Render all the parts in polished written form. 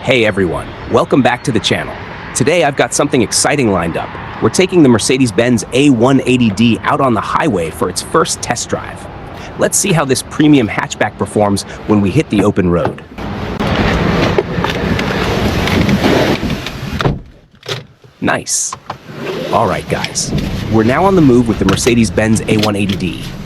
Hey everyone, welcome back to the channel. Today I've got something exciting lined up. We're taking the Mercedes-Benz A180d out on the highway for its first test drive. Let's see how this premium hatchback performs when we hit the open road. Nice. Alright guys, we're now on the move with the Mercedes-Benz A180d.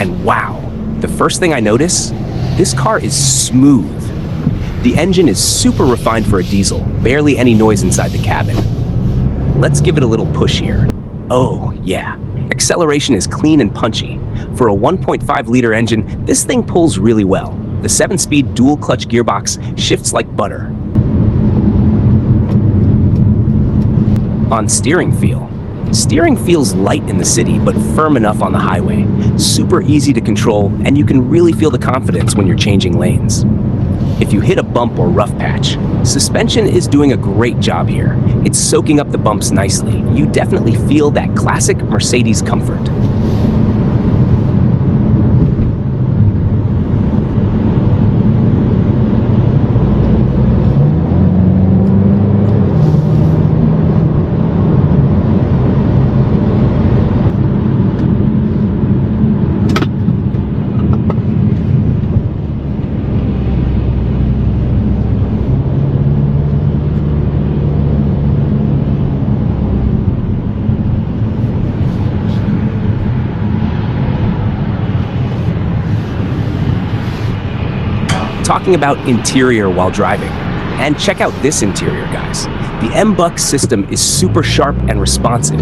And wow, the first thing I notice, this car is smooth. The engine is super refined for a diesel, barely any noise inside the cabin. Let's give it a little push here. Oh yeah, acceleration is clean and punchy. For a 1.5-liter engine, this thing pulls really well. The 7-speed dual-clutch gearbox shifts like butter. On steering feels light in the city, but firm enough on the highway. Super easy to control, and you can really feel the confidence when you're changing lanes. If you hit a bump or rough patch, suspension is doing a great job here. It's soaking up the bumps nicely. You definitely feel that classic Mercedes comfort. Talking about interior while driving. And check out this interior, guys. The M-Bucks system is super sharp and responsive.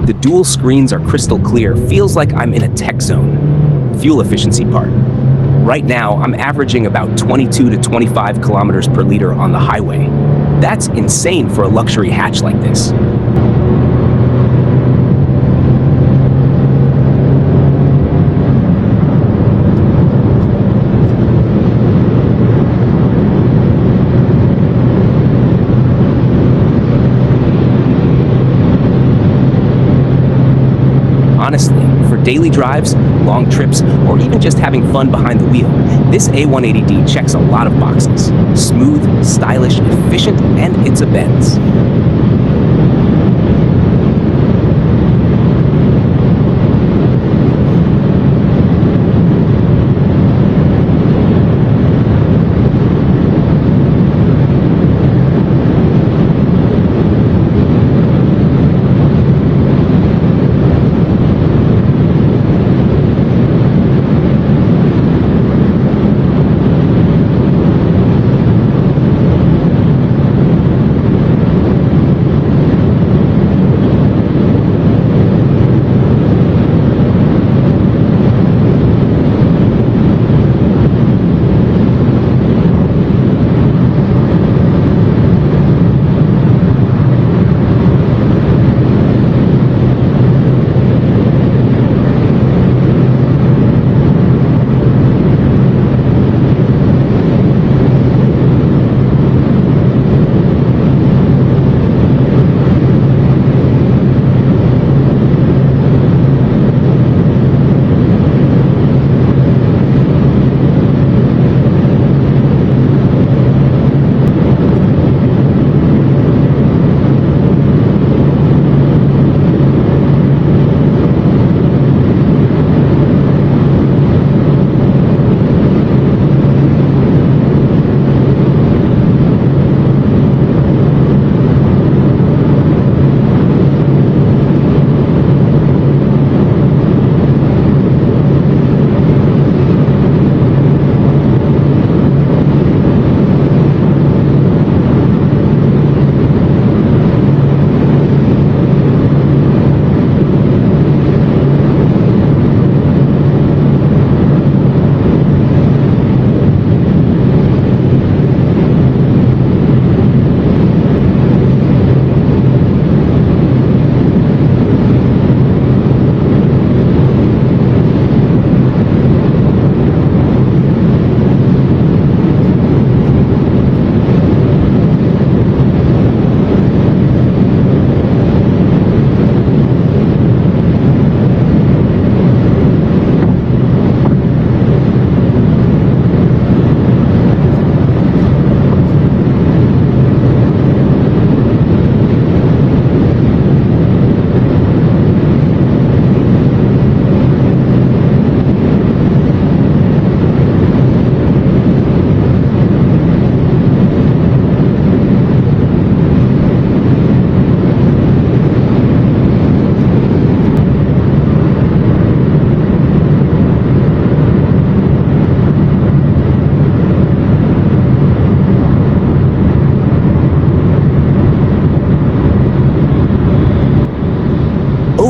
The dual screens are crystal clear, feels like I'm in a tech zone. Fuel efficiency part. Right now, I'm averaging about 22 to 25 kilometers per liter on the highway. That's insane for a luxury hatch like this. Honestly, for daily drives, long trips, or even just having fun behind the wheel, this A180d checks a lot of boxes. Smooth, stylish, efficient, and it's a Benz.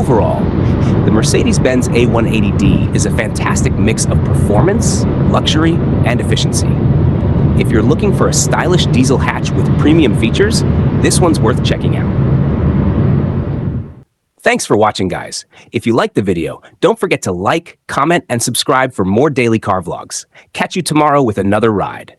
Overall, the Mercedes-Benz A180d is a fantastic mix of performance, luxury, and efficiency. If you're looking for a stylish diesel hatch with premium features, this one's worth checking out. Thanks for watching, guys. If you liked the video, don't forget to like, comment, and subscribe for more daily car vlogs. Catch you tomorrow with another ride.